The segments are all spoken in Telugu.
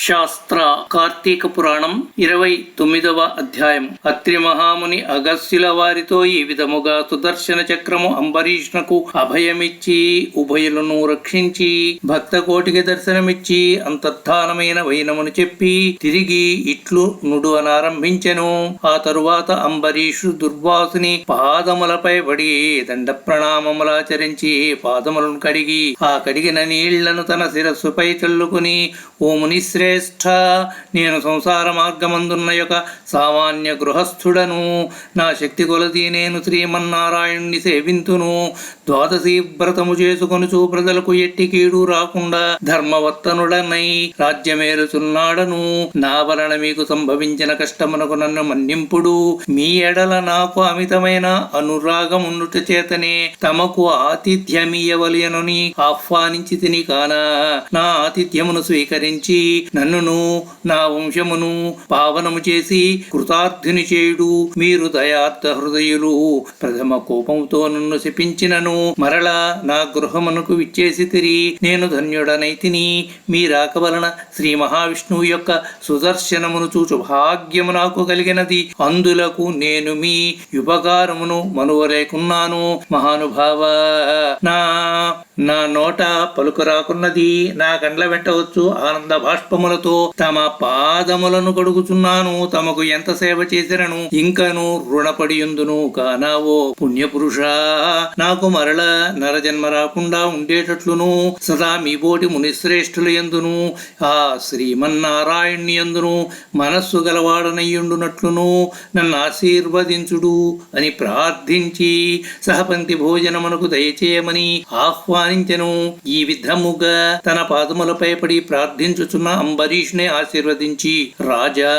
శాస్త్ర కార్తీక పురాణం 29వ అధ్యాయం. అత్రి మహాముని అగస్త్యుల వారితో ఈ విధముగా సుదర్శన చక్రము అంబరీషునకు అభయమిచ్చి ఉభయులను రక్షించి భక్త కోటికి దర్శనమిచ్చి అంతర్ధానమైన వైనమును చెప్పి తిరిగి ఇట్లు నుడు అనారంభించెను. ఆ తరువాత అంబరీషు దుర్వాసుని పాదములపై పడి దండ ప్రణామములాచరించి పాదములను కడిగి ఆ కడిగిన నీళ్లను తన శిరస్సుపై చల్లుకుని, ఓ ముని శ్రేష్ఠ, నేను సంసార మార్గమందున్న యొక్క సామాన్య గృహస్థుడను. నా శక్తి కొలది నేను శ్రీమన్నారాయణుని సేవింతును. ద్వాదశి వ్రతము చేసుకొనుచు ప్రజలకు ఎట్టి కీడు రాకుండా ధర్మవర్తనుడనై రాజ్యమేలుచున్నాడను. నా వలన మీకు సంభవించిన కష్టమునకు నన్ను మన్నింపుడు. మీ ఎడల నాకు అమితమైన అనురాగమున్నుట చేతనే తమకు ఆతిథ్యమియవలెనని ఆహ్వానించి తిని కాన, నా ఆతిథ్యమును స్వీకరించి నన్నును నా వంశమును పావనము చేసి కృతార్థుని చేయుడు. మీరు దయార్థ హృదయులు. ప్రథమ కోపంతో నన్ను శపించినను మరలా నా గృహమునకు విచ్చేసి తిరి నేను ధన్యుడనైతిని. మీ రాక వలన శ్రీ మహావిష్ణువు యొక్క సుదర్శనమును చూచు భాగ్యము నాకు కలిగినది. అందులకు నేను మీ ఉపకారమును మనువలేకున్నాను. మహానుభావ, నా నోట పలుకు రాకున్నది. నా కండ్ల వెంటవచ్చు ఆనంద బాష్పములతో తమ పాదములను కడుగుచున్నాను. తమకు ఎంత సేవ చేసినను ఇంకను రుణపడియుందును కానా ఓ పుణ్యపురుష, నాకు మరల నరజన్మ రాకుండా ఉండేటట్లును సదా మీ బోటి మునిశ్రేష్ఠుల యందును ఆ శ్రీమన్నారాయణుని యందును మనస్సు గలవాడనయ్యుండునట్లును నన్ను ఆశీర్వదించుడు అని ప్రార్థించి సహపంక్తి భోజనమునకు దయచేయమని ఆహ్వానించెను. ఈ విధముగా తన పాదములపై పడి ప్రార్థించుచున్న అంబరీషుని ఆశీర్వదించి, రాజా,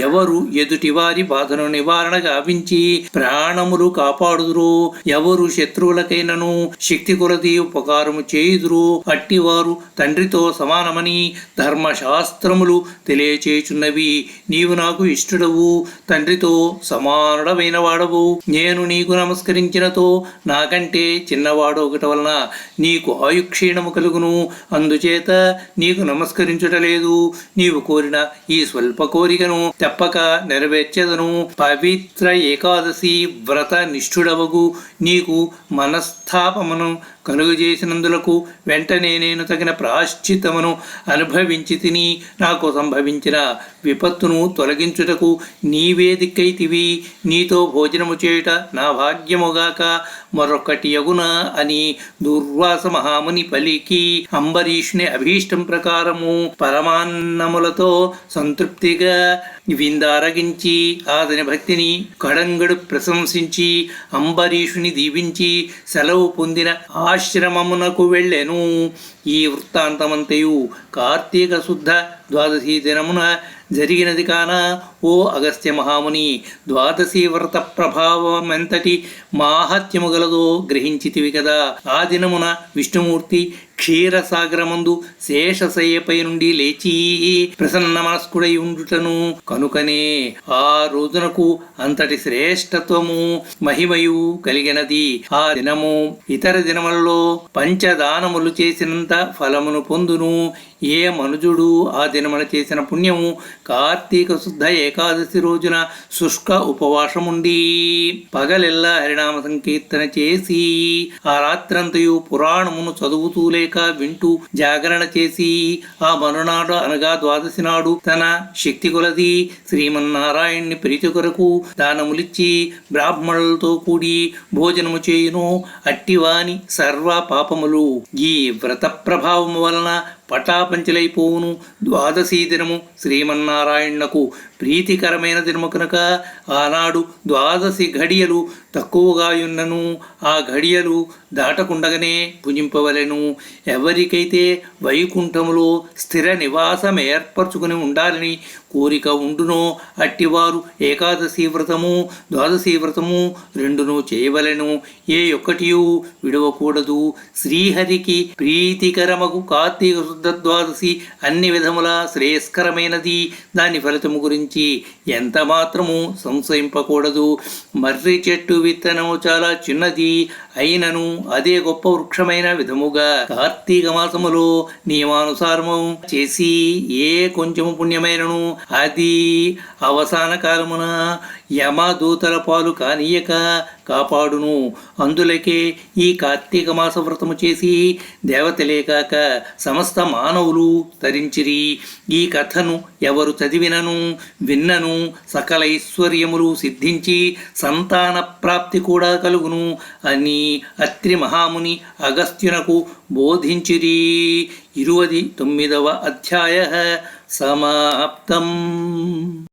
ఎవరు ఎదుటివారి బాధను నివారణ గావించి ప్రాణములు కాపాడుదురు, ఎవరు శత్రువులకైనను శక్తి కొలది ఉపకారము చేయుదురు, అట్టివారు తండ్రితో సమానమని ధర్మశాస్త్రములు తెలియచేయుచున్నవి. నీవు నాకు ఇష్టడవు, తండ్రితో సమానుడమైన వాడవు. నేను నీకు నమస్కరించినతో నాకంటే చిన్నవాడు ఒకటి వలన నీకు ఆయుక్షీణము కలుగును. అందుచేత నీకు నమస్కరించుటలేదు. నీవు కోరిన ఈ స్వల్ప కోరికను తప్పక నెరవేర్చెదను. పవిత్ర ఏకాదశి వ్రత నిష్ఠుడవగు నీకు మనస్తాపమును కలుగజేసినందులకు వెంటనే నేను తగిన ప్రాశ్చితమును అనుభవించి తిని నాకు సంభవించిన విపత్తును తొలగించుటకు నీవే దిక్కైతివి. నీతో భోజనము చేయుట నా భాగ్యముగాక మరొకటి యగున అని దుర్వాస మహాముని పలికి అంబరీషుని అభీష్టం ప్రకారము పరమాన్నములతో సంతృప్తిగా విందారగించి అతని భక్తిని కడంగడు ప్రశంసించి అంబరీషుని దీవించి సెలవు పొందిన ఆశ్రమమునకు వెళ్ళెను. ఈ వృత్తాంతమంతయు కార్తీక శుద్ధ ద్వాదశి దినమున జరిగినది కాన, ఓ అగస్త్య మహాముని, ద్వాదశి వ్రత ప్రభావం ఎంతటి మాహత్యము గలదో గ్రహించితివి కదా. ఆ దినమున విష్ణుమూర్తి క్షీరసాగరమందు శేషశయ్యపై నుండి లేచి ప్రసన్న మనస్కుడై ఉండుటను కనుకనే ఆ రోజునకు అంతటి శ్రేష్టత్వము మహిమయు కలిగినది. ఆ దినము ఇతర దినములలో పంచదానములు చేసినంత ఫలమును పొందును. ఏ మనుజుడు ఆ దినమున చేసిన పుణ్యము కార్తీక శుద్ధ ఏకాదశి రోజున శుష్క ఉపవాసముండి పగలెల్లా హరినామ సంకీర్తన చేసి ఆ రాత్రంతయు పురాణమును చదువుతూ లేక వింటూ జాగరణ చేసి ఆ మరునాడు అనగా ద్వాదశి నాడు తన శక్తి కొలది శ్రీమన్నారాయణ్ణి ప్రీతి కొరకు దానములిచ్చి బ్రాహ్మణులతో కూడి భోజనము చేయును. అట్టివాని సర్వ పాపములు ఈ వ్రత ప్రభావము వలన పటాపంచలైపోవును. ద్వాదశీ దినము శ్రీమన్నారాయణకు ప్రీతికరమైన దినము కనుక ఆనాడు ద్వాదశి ఘడియలు తక్కువగాయున్నను ఆ ఘడియలు దాటకుండగానే భుజింపవలెను. ఎవరికైతే వైకుంఠములో స్థిర నివాసం ఏర్పరచుకుని ఉండాలని కోరిక ఉండునో అట్టివారు ఏకాదశి వ్రతము ద్వాదశి వ్రతము రెండును చేయవలెను. ఏ ఒక్కటియు విడవకూడదు. శ్రీహరికి ప్రీతికరమగు కార్తీక శుద్ధ ద్వాదశి అన్ని విధముల శ్రేయస్కరమైనది. దాని ఫలితము గురించి ఎంత మాత్రము సంశయింపకూడదు. మర్రి చెట్టు విత్తనము చాలా చిన్నది అయినను అదే గొప్ప వృక్షమైన విధముగా కార్తీక మాసములో నియమానుసారము చేసి ఏ కొంచెము పుణ్యమైనను అది అవసాన కాలమున యమదూతల పాలు కానీయక కాపాడును. అందులకే ఈ కార్తీక మాస వ్రతము చేసి దేవతలే కాక సమస్త మానవులు తరించిరి. ఈ కథను ఎవరు చదివినను విన్నను సకల ఐశ్వర్యములు సిద్ధించి సంతాన ప్రాప్తి కూడా కలుగును అని అత్రి మహాముని అగస్త్యునకు బోధించిరి. 29వ అధ్యాయ సమాప్తం.